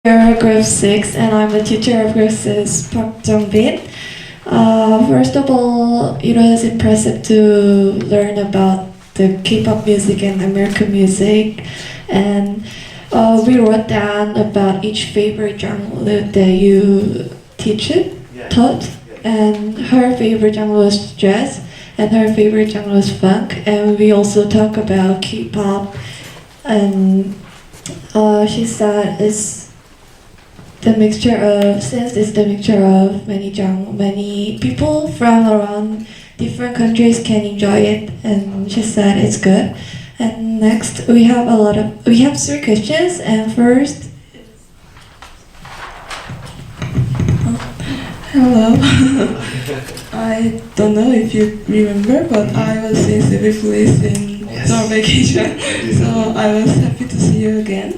Grade 6, and I'm the teacher of grade 6, Park Jung-bin. First of all, it was impressive to learn about the K-pop music and American music, and we wrote down about each favorite genre that you taught, and her favorite genre was jazz, and her favorite genre was funk, and we also talk about K-pop, and she said since it's the mixture of many people from around different countries can enjoy it, and she said it's good. And next we have three questions, and first, hello. I don't know if you remember, but I was in Civic Police in summer vacation, so I was happy to see you again.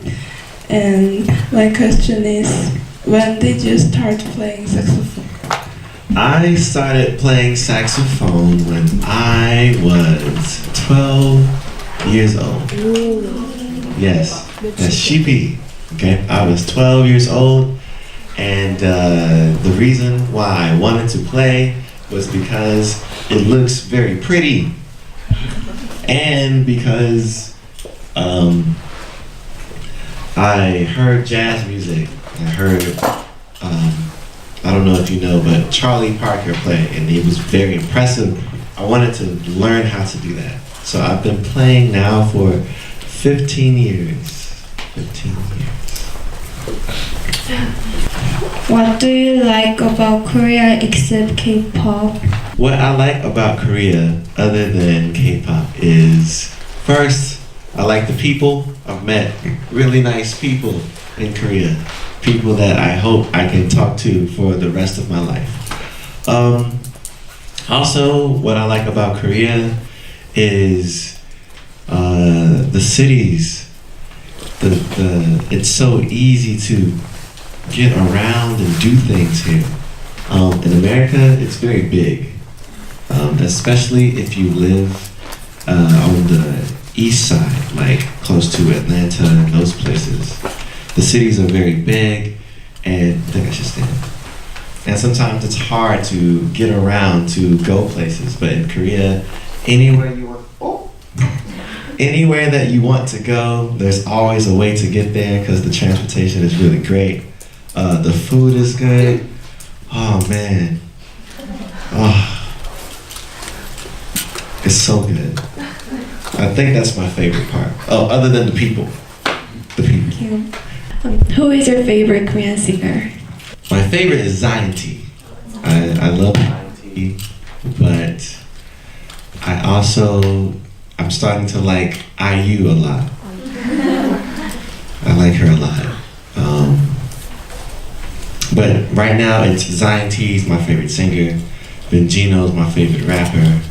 And my question is, when did you start playing saxophone? I started playing saxophone when I was 12 years old. Yes, that's sheepy. Okay, I was 12 years old, and the reason why I wanted to play was because it looks very pretty, and because I heard jazz music. I heard, I don't know if you know, but Charlie Parker played, and it was very impressive. I wanted to learn how to do that. So I've been playing now for 15 years. 15 years. What do you like about Korea except K-pop? What I like about Korea, other than K-pop, is first, I like the people. I've met really nice people in Korea. People that I hope I can talk to for the rest of my life. Also, what I like about Korea is the cities. It's so easy to get around and do things here. In America, it's very big, especially if you live on the east side, like close to Atlanta and those places. The cities are very big, and I think I should stand. And sometimes it's hard to get around to go places, but in Korea, anywhere that you want to go, there's always a way to get there because the transportation is really great. The food is good. Oh man. Oh. It's so good. I think that's my favorite part. Oh, other than the people. The people. Thank you. Who is your favorite Korean singer? My favorite is Zion T. I love Zion T, but I'm starting to like IU a lot. I like her a lot. But right now it's Zion T's my favorite singer, Benzino's my favorite rapper,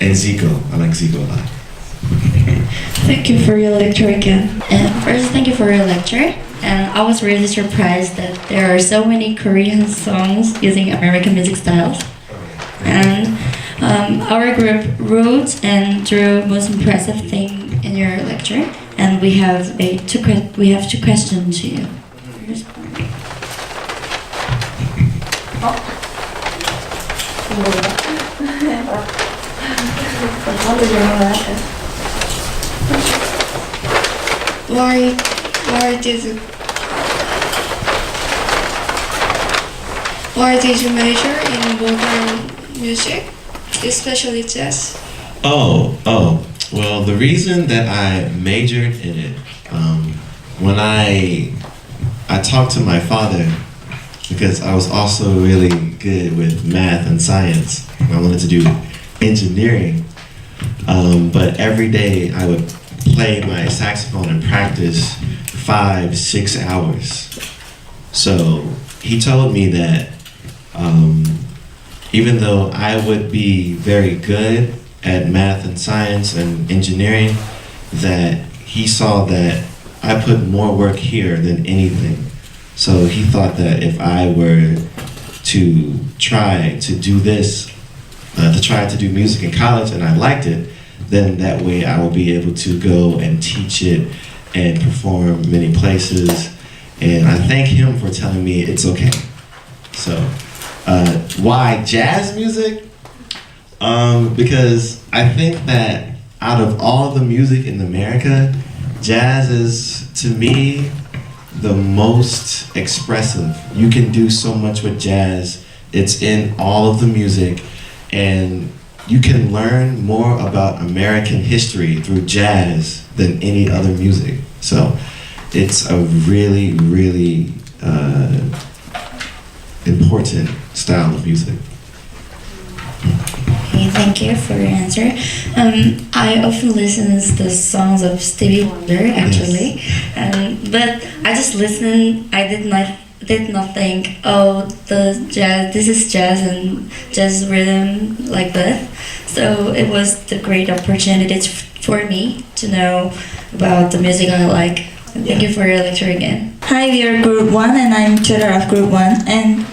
and Zico. I like Zico a lot. Thank you for your lecture again. And first, thank you for your lecture. And I was really surprised that there are so many Korean songs using American music styles. And our group wrote and drew most impressive thing in your lecture. And we have two questions to you. Why did you major in modern music, especially jazz? Well, the reason that I majored in it, when I talked to my father, because I was also really good with math and science. I wanted to do engineering, but every day I would play my saxophone and practice 5-6 hours. So he told me that even though I would be very good at math and science and engineering, that he saw that I put more work here than anything. So he thought that if I were to try to do this, to try to do music in college and I liked it, then that way I will be able to go and teach it and perform many places And I thank him for telling me it's okay. So, why jazz music? Because I think that out of all the music in America, jazz is, to me, the most expressive. You can do so much with jazz. It's in all of the music, and you can learn more about American history through jazz than any other music. So it's a really, really important style of music. Okay, thank you for your answer. I often listen to the songs of Stevie Wonder, actually, but I just listened. I did not think, oh, the jazz. This is jazz and jazz rhythm like that. So it was the great opportunity for me to know about the music I like. Thank you for your lecture again. Hi, we are Group 1 and I'm tutor of Group 1, and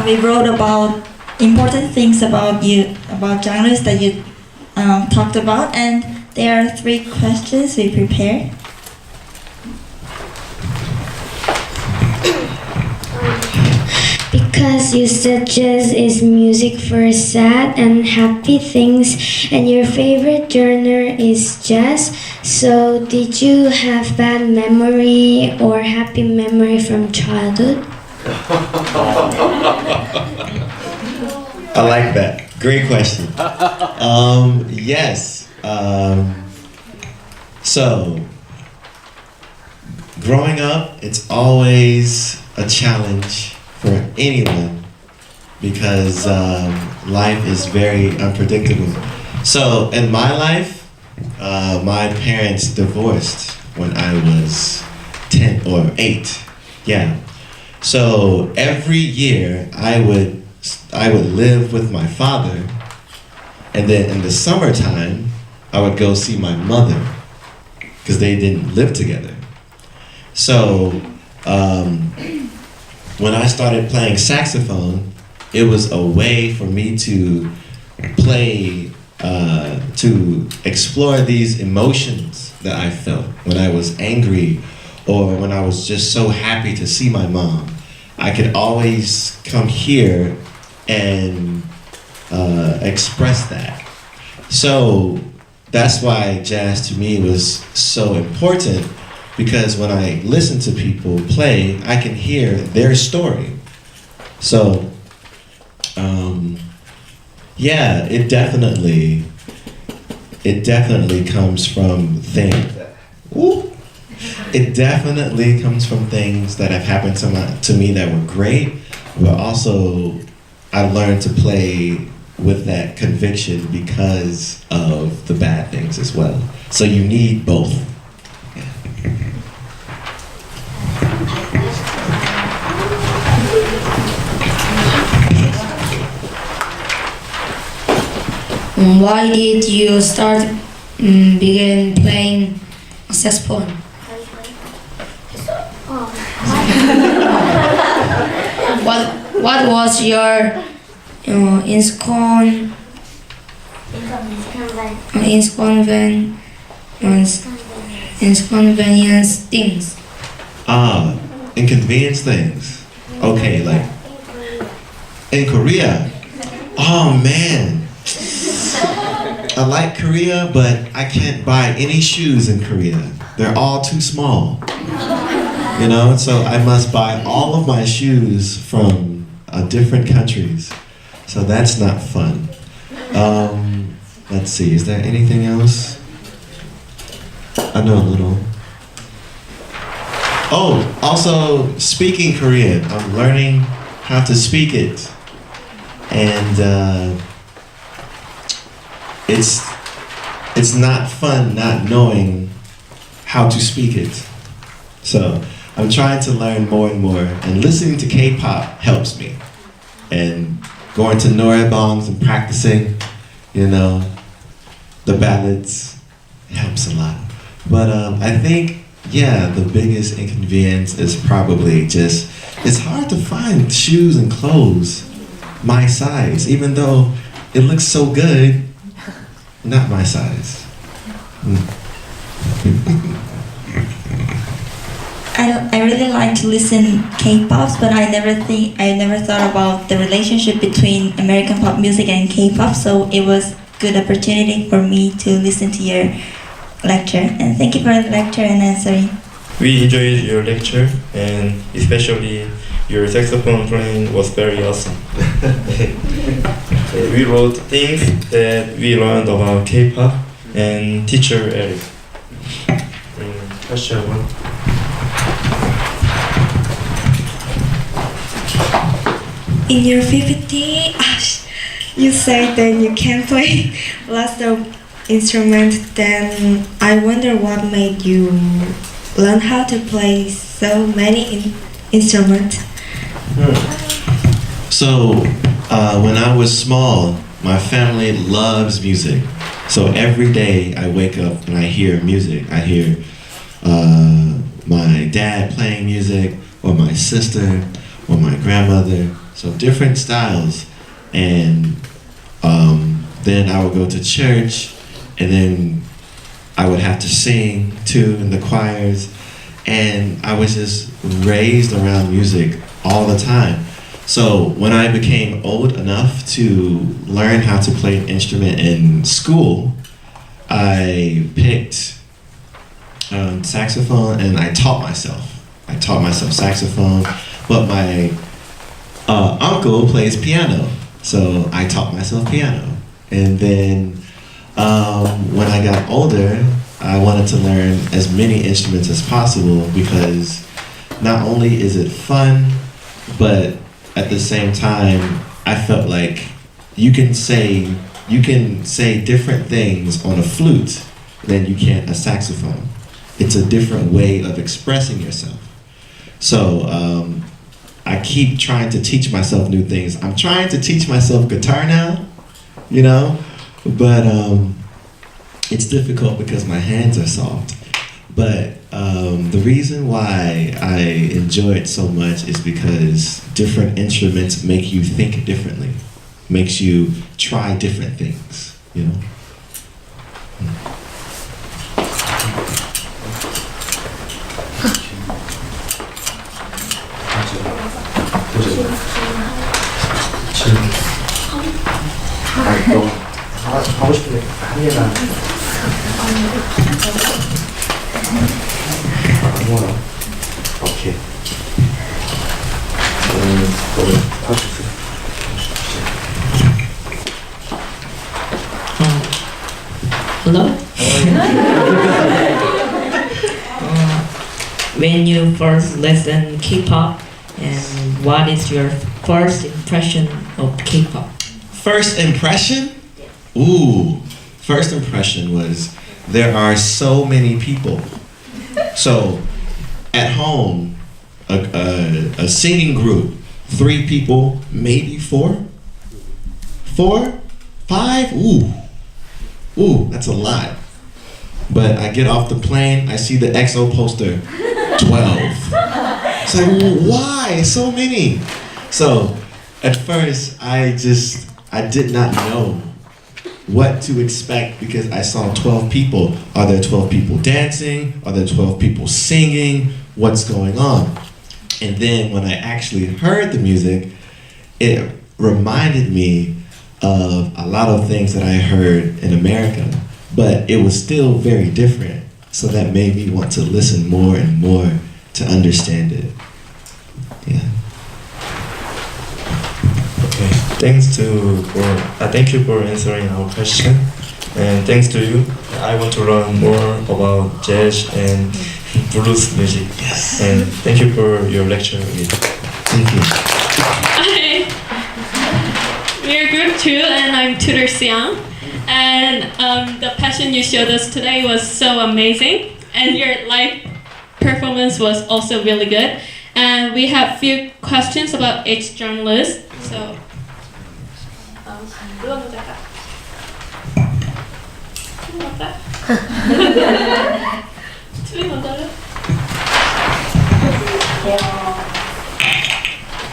we wrote about important things about you, about genres that you talked about, and there are 3 questions we prepared. Because you said jazz is music for sad and happy things, and your favorite genre is jazz. So, did you have bad memory or happy memory from childhood? I like that. Great question. Yes. So, growing up, it's always a challenge for anyone because life is very unpredictable. So, in my life, my parents divorced when I was 10 or 8. Yeah. So every year I would live with my father, and then in the summertime I would go see my mother because they didn't live together. So when I started playing saxophone, it was a way for me to play, to explore these emotions that I felt when I was angry or when I was just so happy to see my mom. I could always come here and express that. So that's why jazz to me was so important, because when I listen to people play, I can hear their story. So, yeah, it definitely comes from things. It definitely comes from things that have happened to me that were great, but also I learned to play with that conviction because of the bad things as well. So you need both. Why did you begin playing saxophone? What was your inconvenience things? Inconvenience things. Okay, like in Korea. Oh man. I like Korea, but I can't buy any shoes in Korea. They're all too small. You know, so I must buy all of my shoes from different countries. So that's not fun. Let's see, is there anything else? I know a little. Oh, also speaking Korean. I'm learning how to speak it. And it's not fun not knowing how to speak it. So I'm trying to learn more and more, and listening to K-pop helps me. And going to noraebangs and practicing, you know, the ballads helps a lot. But I think, yeah, the biggest inconvenience is probably just, it's hard to find shoes and clothes my size, even though it looks so good, not my size. I really like to listen K-pop, but I never thought about the relationship between American pop music and K-pop. So it was good opportunity for me to listen to your lecture. And thank you for the lecture and answering. We enjoyed your lecture, and especially your saxophone playing was very awesome. We wrote things that we learned about K-pop and teacher Eric. Question one. In your PPT, you say that you can play lots of instruments. Then I wonder what made you learn how to play so many instruments. So, when I was small, my family loves music. So every day I wake up and I hear music. I hear my dad playing music, or my sister, or my grandmother. So different styles. And then I would go to church, and then I would have to sing too in the choirs. And I was just raised around music all the time. So when I became old enough to learn how to play an instrument in school, I picked saxophone, and I taught myself. I taught myself saxophone, but my uncle plays piano, so I taught myself piano. And then when I got older, I wanted to learn as many instruments as possible, because not only is it fun, but at the same time, I felt like you can say different things on a flute than you can a saxophone. It's a different way of expressing yourself. So I keep trying to teach myself new things. I'm trying to teach myself guitar now, but it's difficult because my hands are soft. But the reason why I enjoy it so much is because different instruments make you think differently, makes you try different things, 하고 싶은 게 아무거나. 오케이. 너를 하셨어요. Hello? When you first listen K-pop, and what is your first impression of K-pop? First impression? Ooh, first impression was there are so many people. So at home, a singing group, 3 people, maybe 4? 4? 5? Ooh, that's a lot. But I get off the plane, I see the EXO poster, 12. It's like, why so many? So at first, I did not know what to expect, because I saw 12 people. Are there 12 people dancing? Are there 12 people singing? What's going on? And then when I actually heard the music, it reminded me of a lot of things that I heard in America, but it was still very different. So that made me want to listen more and more to understand it. Yeah. Okay. Thank you for answering our question, and thanks to you, I want to learn more about jazz and blues music. Yes. And thank you for your lecture. Thank you. Hi. We're group 2 and I'm tutor Siang. And the passion you showed us today was so amazing. And your live performance was also really good. And we have few questions about each journalist. So,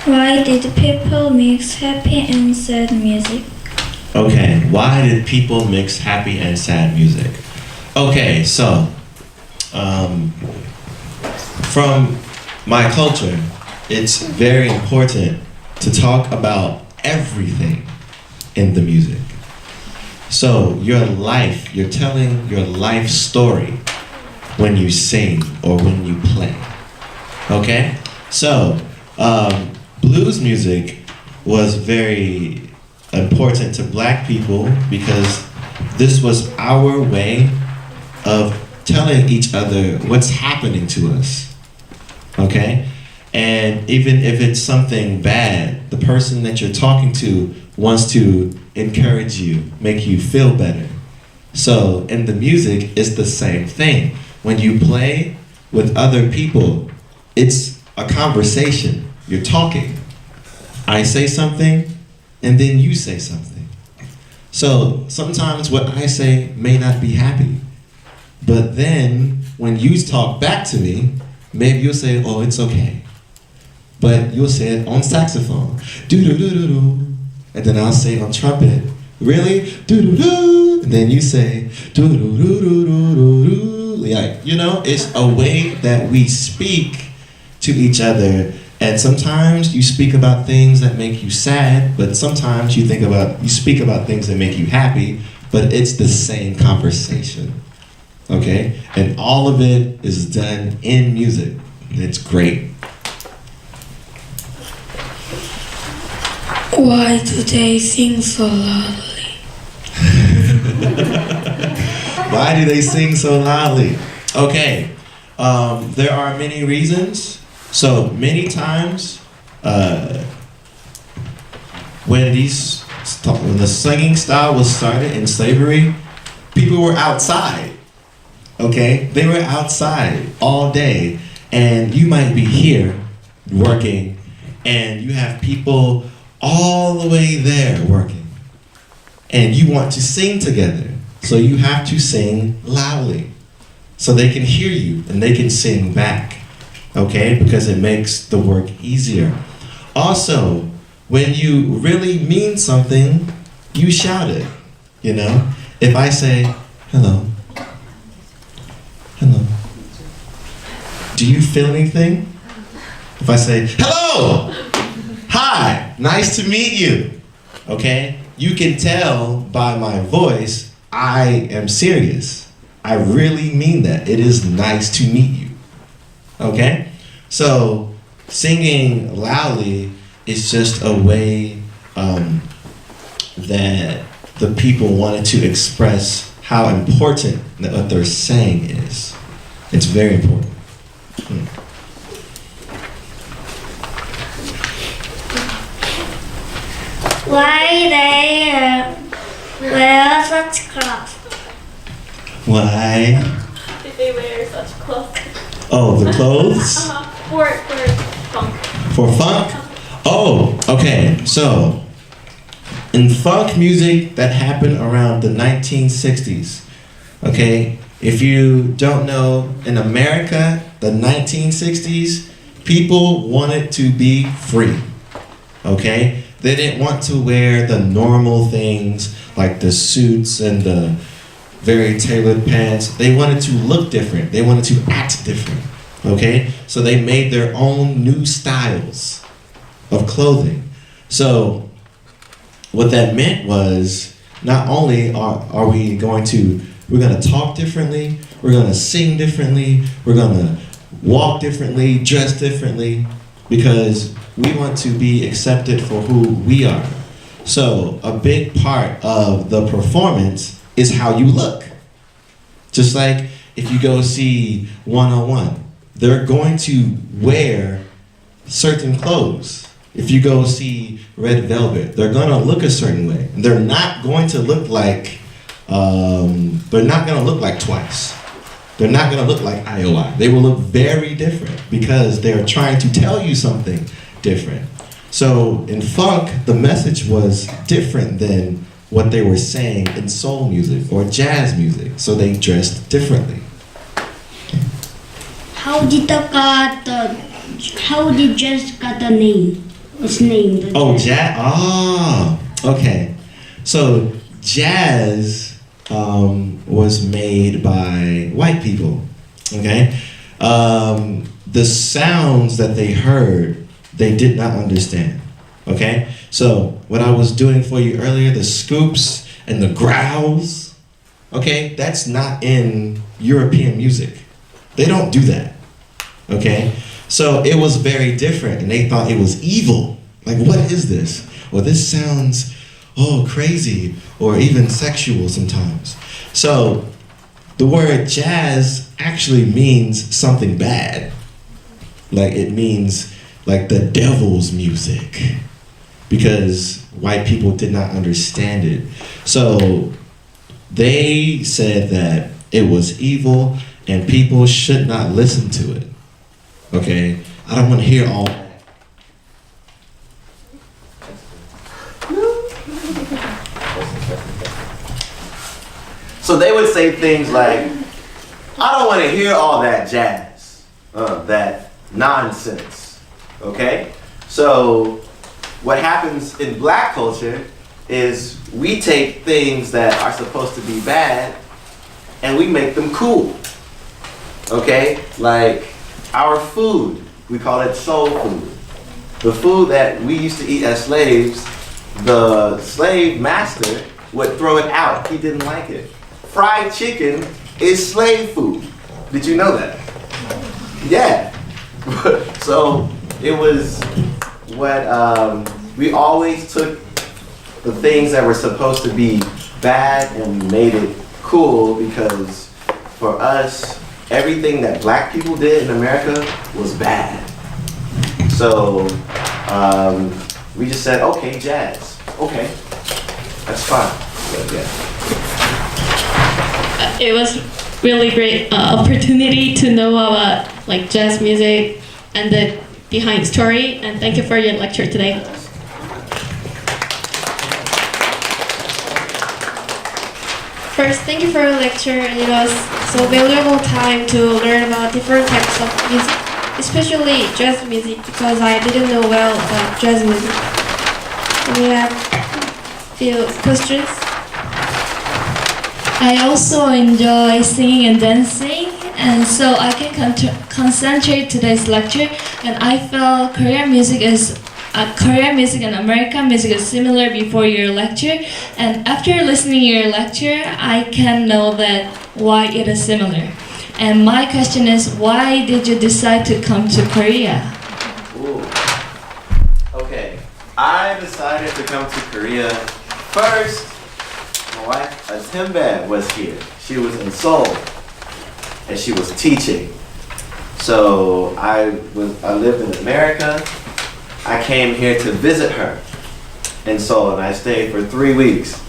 Why did people mix happy and sad music? Okay, why did people mix happy and sad music? Okay, so from my culture, it's very important to talk about everything in the music. So your life, you're telling your life story when you sing or when you play. Okay? So, blues music was very important to black people because this was our way of telling each other what's happening to us. Okay? And even if it's something bad, the person that you're talking to wants to encourage you, make you feel better. So in the music, it's the same thing. When you play with other people, it's a conversation. You're talking. I say something, and then you say something. So sometimes what I say may not be happy. But then when you talk back to me, maybe you'll say, oh, it's okay. But you'll say it on saxophone. Do-do-do-do-do. And then I'll say on trumpet, really? Do-do-do. And then you say, do-do-do-do-do-do. Like, you know, it's a way that we speak to each other. And sometimes you speak about things that make you sad, but sometimes you speak about things that make you happy, but it's the same conversation. Okay? And all of it is done in music. It's great. Why do they sing so loudly? Why do they sing so loudly? Okay, there are many reasons. So many times, when the singing style was started in slavery, people were outside. Okay, they were outside all day, and you might be here working, and you have people all the way there working, and you want to sing together, so you have to sing loudly so they can hear you and they can sing back, okay, because it makes the work easier. Also, when you really mean something, you shout it. You know, if I say hello, do you feel anything? If I say hello, hi, nice to meet you, okay? You can tell by my voice, I am serious. I really mean that. It is nice to meet you, okay? So singing loudly is just a way that the people wanted to express how important what they're saying is. It's very important. Why they wear such clothes? Why? Did they wear such clothes? Oh, the clothes? For funk. For funk? Oh, okay. So, in funk music that happened around the 1960s, okay, if you don't know, in America, the 1960s, people wanted to be free, okay? They didn't want to wear the normal things like the suits and the very tailored pants. They wanted to look different. They wanted to act different, okay? So they made their own new styles of clothing. So what that meant was not only are we going to, we're going to talk differently, we're going to sing differently, we're going to walk differently, dress differently, because we want to be accepted for who we are. So a big part of the performance is how you look. Just like if you go see 101, they're going to wear certain clothes. If you go see Red Velvet, they're going to look a certain way. They're not going to look like Twice. They're not going to look like IOI. They will look very different because they're trying to tell you something different. So in funk, the message was different than what they were saying in soul music or jazz music. So they dressed differently. How did jazz got the name? Its name? Oh, jazz. Ah, okay. So jazz was made by white people. Okay. the sounds that they heard, they did not understand. Okay? So, what I was doing for you earlier, the scoops and the growls, okay, that's not in European music. They don't do that. Okay? So, it was very different, and they thought it was evil. Like, what is this? Well, this sounds, crazy, or even sexual sometimes. So, the word jazz actually means something bad. Like, it means like the devil's music, because white people did not understand it. So they said that it was evil and people should not listen to it. Okay? I don't want to hear all that. So they would say things like, I don't want to hear all that jazz, that nonsense, okay? So what happens in black culture is we take things that are supposed to be bad and we make them cool, okay? Like our food, we call it soul food. The food that we used to eat as slaves, the slave master would throw it out. He didn't like it. Fried chicken is slave food. Did you know that? Yeah. So it was what we always took the things that were supposed to be bad and made it cool, because for us, everything that black people did in America was bad. So we just said, okay, jazz. Okay, that's fine. But, yeah. It was really great opportunity to know about like jazz music and the behind story, and thank you for your lecture today. First, thank you for your lecture. It was so valuable time to learn about different types of music, especially jazz music, because I didn't know well about jazz music. We have few questions. I also enjoy singing and dancing, and so I can concentrate today's lecture. And I felt Korean music and American music is similar before your lecture. And after listening to your lecture, I can know that why it is similar. And my question is, why did you decide to come to Korea? Ooh. Okay, I decided to come to Korea first. My wife, Timbe, was here. She was in Seoul, and she was teaching. So I lived in America. I came here to visit her in Seoul, and I stayed for 3 weeks,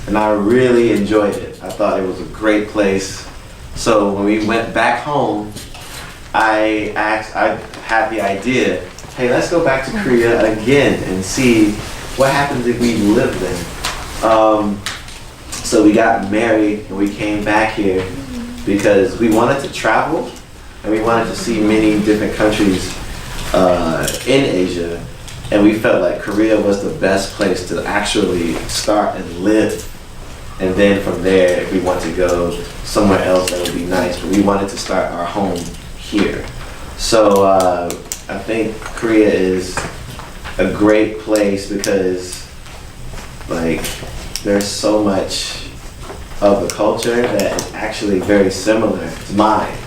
and I really enjoyed it. I thought it was a great place. So when we went back home, I had the idea, hey, let's go back to Korea again and see what happens if we live there. So we got married and we came back here because we wanted to travel and we wanted to see many different countries in Asia, and we felt like Korea was the best place to actually start and live. And then from there, if we want to go somewhere else, that would be nice, but we wanted to start our home here. So I think Korea is a great place because like there's so much of the culture that is actually very similar to mine.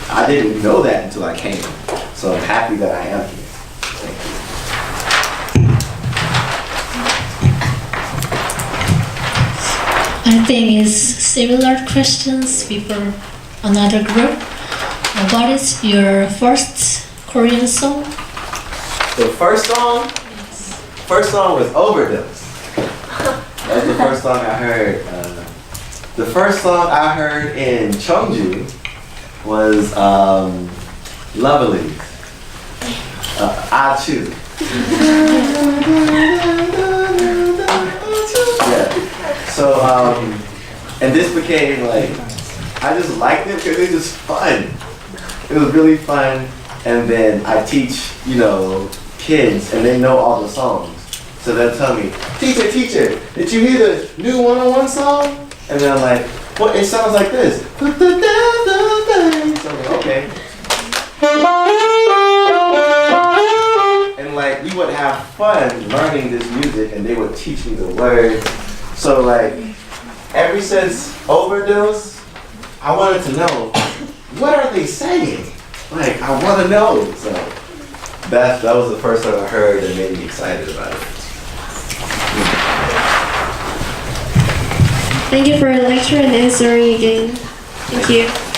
I didn't know that until I came, so I'm happy that I am here. Thank you. I think it's similar questions before another group. What is your first Korean song? The first song? First song was Overdose. That's the first song I heard. The first song I heard in Cheongju was Lovely. Achu. Yeah. So, and this became like, I just liked it because it was just fun. It was really fun. And then I teach, kids, and they know all the songs. So they'll tell me, teacher, did you hear the new 101 song? And then I'm like, well, it sounds like this. So I'm like, okay. And like we would have fun learning this music, and they would teach me the words. So like ever since Overdose, I wanted to know, what are they saying? Like I want to know. So that was the first time I heard and made me excited about it. Thank you for your lecture and answering again. Thank you.